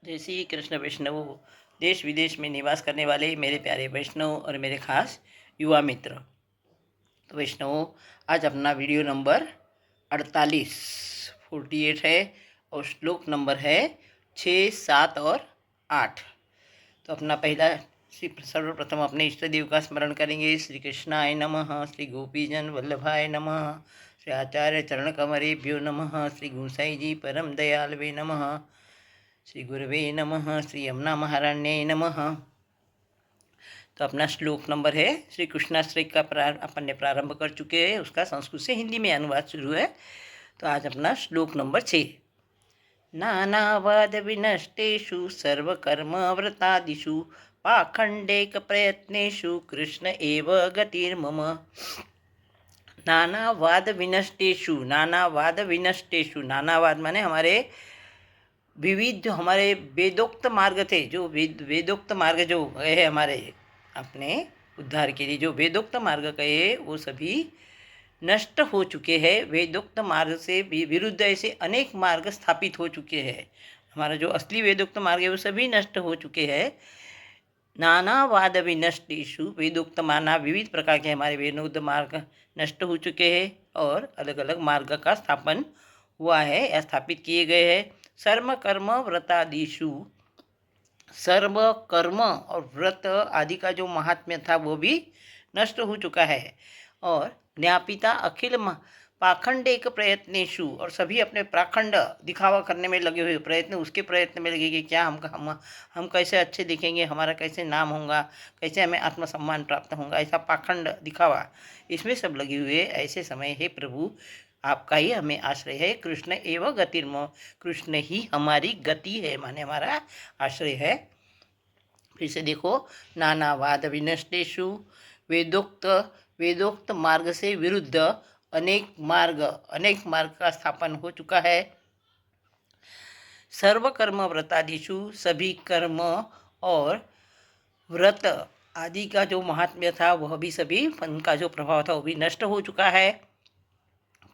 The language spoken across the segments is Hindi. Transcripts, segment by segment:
जय श्री कृष्ण वैष्णव। देश विदेश में निवास करने वाले मेरे प्यारे वैष्णव और मेरे खास युवा मित्र, तो वैष्णव आज अपना वीडियो नंबर 48 है और श्लोक नंबर है 6, 7 और 8। तो अपना पहला सर्वप्रथम अपने इष्ट देव का स्मरण करेंगे। श्री कृष्णाय नमः, श्री गोपीजन वल्लभाय नमः, श्री आचार्य चरण कमरेभ्यो नमः, श्री गोसाई जी परम दयालवे नमः, श्री गुरवे नमः, श्री यमुना महाराण्य नमः। तो अपना श्लोक नंबर है श्री कृष्णाश्रय का अपन ने प्रारंभ कर चुके हैं, उसका संस्कृत से हिंदी में अनुवाद शुरू है। तो आज अपना श्लोक नंबर 6। नानावाद विनष्टेषु सर्वकर्मव्रतादिषु पाखंडेक प्रयत्नेषु कृष्ण एव गतिर्मम। नानावाद विनष्टेषु, नानावाद विनष्टेषु, नानावाद माने हमारे विविध जो हमारे वेदोक्त मार्ग थे, जो वेदोक्त मार्ग जो है हमारे अपने उद्धार के लिए जो वेदोक्त मार्ग कहे वो सभी नष्ट हो चुके हैं। वेदोक्त मार्ग से विरुद्ध ऐसे अनेक मार्ग स्थापित हो चुके हैं। हमारा जो असली वेदोक्त मार्ग है वो सभी नष्ट हो चुके हैं। नानावाद विनष्टेषु, वेदोक्त माना विविध प्रकार के हमारे वेदोक्त मार्ग नष्ट हो चुके हैं और अलग अलग मार्ग का स्थापन हुआ है या स्थापित किए गए हैं। सर्व कर्म व्रतादिषु, सर्व कर्म और व्रत आदि का जो महात्म्य था वो भी नष्ट हो चुका है। और ज्ञापिता अखिल पाखंड एक प्रयत्नेशु, और सभी अपने पाखंड दिखावा करने में लगे हुए प्रयत्न, उसके प्रयत्न में लगे कि क्या हम कैसे अच्छे दिखेंगे, हमारा कैसे नाम होगा, कैसे हमें आत्मसम्मान प्राप्त होगा, ऐसा पाखंड दिखावा इसमें सब लगे हुए। ऐसे समय हे प्रभु आपका ही हमें आश्रय है। कृष्ण एवं गतिर्म, कृष्ण ही हमारी गति है, माने हमारा आश्रय है। फिर से देखो, नानावाद विनष्टेषु, वेदोक्त मार्ग से विरुद्ध अनेक मार्ग का स्थापन हो चुका है। सर्व कर्म व्रतादिषु, सभी कर्म और व्रत आदि का जो महात्म्य था वह भी सभी, उनका जो प्रभाव था वो भी नष्ट हो चुका है।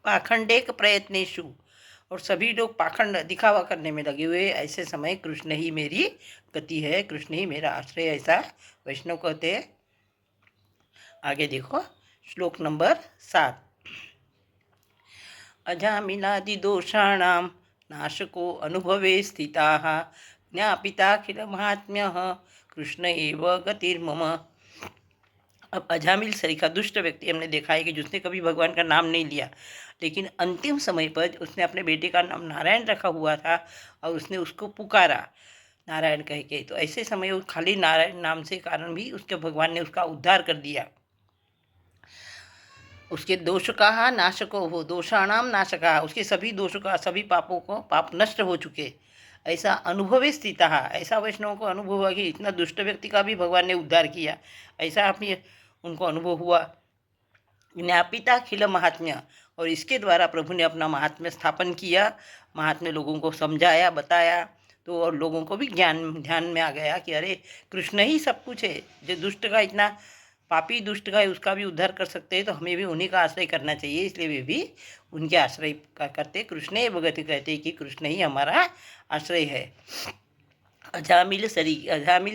पाखंडेक प्रयत्नेषु, और सभी लोग पाखंड दिखावा करने में लगे हुए। ऐसे समय कृष्ण ही मेरी गति है, कृष्ण ही मेरा आश्रय, ऐसा वैष्णव कहते हैं। आगे देखो श्लोक नंबर 7। अजामिलादि दोषाणां नाशको अनुभवे स्थिताः ज्ञापिताखिल महात्म्यः कृष्ण एव गतिर्मम। अब अजामिल सरीखा दुष्ट व्यक्ति हमने देखा है कि जिसने कभी भगवान का नाम नहीं लिया, लेकिन अंतिम समय पर उसने अपने बेटे का नाम नारायण रखा हुआ था और उसने उसको पुकारा नारायण कह के। तो ऐसे समय वो खाली नारायण नाम से कारण भी उसके भगवान ने उसका उद्धार कर दिया। उसके दोष का नाशको हो, दोषाणाम नाशका, उसके सभी दोषों का, सभी पापों को, पाप नष्ट हो चुके, ऐसा अनुभवे स्थिता, ऐसा वैष्णव को अनुभव हुआ कि इतना दुष्ट व्यक्ति का भी भगवान ने उद्धार किया, ऐसा अपनी उनको अनुभव हुआ। ज्ञापिता खिल महात्म्य, और इसके द्वारा प्रभु ने अपना महात्म्य स्थापन किया, महात्म्य लोगों को समझाया, बताया। तो और लोगों को भी ध्यान में आ गया कि अरे कृष्ण ही सब कुछ है, जो दुष्ट का, इतना पापी दुष्ट का है उसका भी उद्धार कर सकते हैं, तो हमें भी उन्हीं का आश्रय करना चाहिए। इसलिए वे भी उनके आश्रय का करते, कृष्ण एव गति कहते कि कृष्ण ही हमारा आश्रय है। अजामिल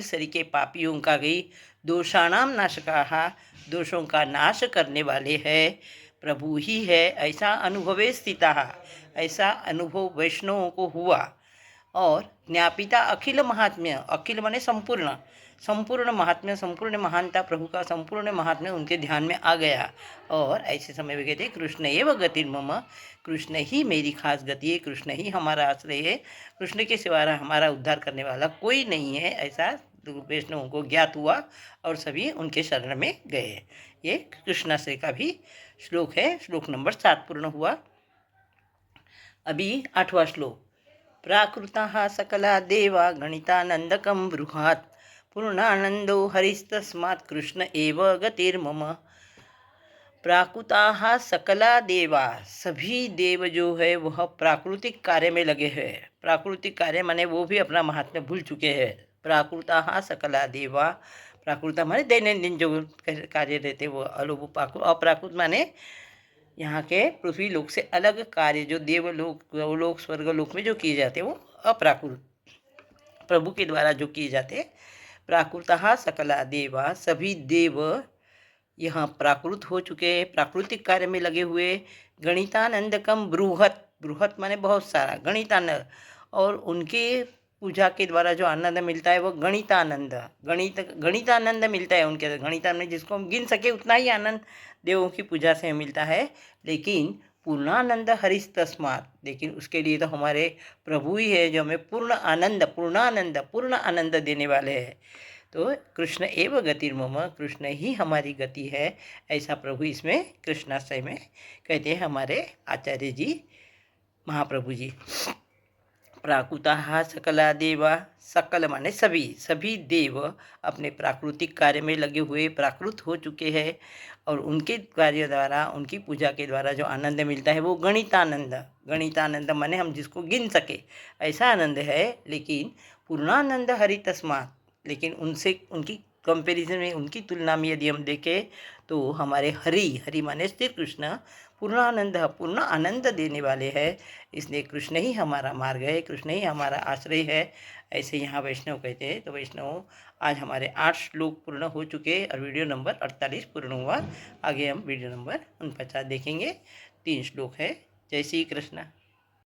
सरी के पापियों का गई दोषाणाम नाशका, दोषों का नाश करने वाले हैं प्रभु ही है, ऐसा अनुभवे स्थिता, ऐसा अनुभव वैष्णवों को हुआ। और ज्ञापिता अखिल महात्म्य, अखिल माने संपूर्ण, संपूर्ण महात्म्य, संपूर्ण महानता प्रभु का संपूर्ण महात्म्य उनके ध्यान में आ गया। और ऐसे समय में कहते कृष्ण एव गतिर्मम, कृष्ण ही मेरी खास गति है, कृष्ण ही हमारा आश्रय है, कृष्ण के सिवा हमारा उद्धार करने वाला कोई नहीं है, ऐसा वैष्णवों को ज्ञात हुआ और सभी उनके शरण में गए। ये कृष्णाश्रय का भी श्लोक है। श्लोक नंबर 7 पूर्ण हुआ। अभी 8वां श्लोक। प्राकृताः सकला देवा गणितानंदकं बृहात् पूर्णानंदो हरिस्तस्मात् कृष्ण एव गतिर्मम। प्राकृताः सकला देवा, सभी देव जो है वह प्राकृतिक कार्य में लगे हैं। प्राकृतिक कार्य माने वो भी अपना महात्म्य भूल चुके हैं। प्राकृताः सकला देवा, प्राकृत माने दैनंदिन जो कार्य रहते वो अलग, अप्राकृत माने यहाँ के पृथ्वी लोक से अलग कार्य जो देवलोक, गौलोक, स्वर्गलोक में जो किए जाते हैं वो अप्राकृत। प्रभु के द्वारा जो किए जाते हैं। प्राकृतः सकला देवा, सभी देव यहाँ प्राकृत हो चुके, प्राकृतिक कार्य में लगे हुए। गणितानंदकम बृहत, बृहत माने बहुत सारा, गणितानंद, और उनके पूजा के द्वारा जो आनंद मिलता है वो गणितानंद, गणितानंद मिलता है उनके। गणितानंद जिसको हम गिन सके उतना ही आनंद देवों की पूजा से मिलता है। लेकिन पूर्णानंद हरिस तस्मात्, लेकिन उसके लिए तो हमारे प्रभु ही है जो हमें पूर्ण आनंद, पूर्णानंद, पूर्ण आनंद देने वाले हैं। तो कृष्ण एव गतिर्मम, कृष्ण ही हमारी गति है, ऐसा प्रभु इसमें कृष्णाश्रय में कहते हैं हमारे आचार्य जी, महाप्रभु जी। प्राकृतः सकला देवा, सकल माने सभी, सभी देव अपने प्राकृतिक कार्य में लगे हुए प्राकृत हो चुके हैं, और उनके कार्य द्वारा, उनकी पूजा के द्वारा जो आनंद मिलता है वो गणितानंद, गणितानंद माने हम जिसको गिन सके ऐसा आनंद है। लेकिन पूर्णानंद हरि तस्मात्, लेकिन उनसे, उनकी कंपैरिजन में, उनकी तुलना में यदि हम देखें तो हमारे हरि, हरि माने श्री कृष्ण, पूर्णानंद, पूर्ण आनंद देने वाले हैं। इसलिए कृष्ण ही हमारा मार्ग है, कृष्ण ही हमारा आश्रय है, ऐसे यहाँ वैष्णव कहते हैं। तो वैष्णव आज हमारे 8 श्लोक पूर्ण हो चुके और वीडियो नंबर 48 पूर्ण हुआ। आगे हम वीडियो नंबर 49 देखेंगे। 3 श्लोक है। जय श्री कृष्ण।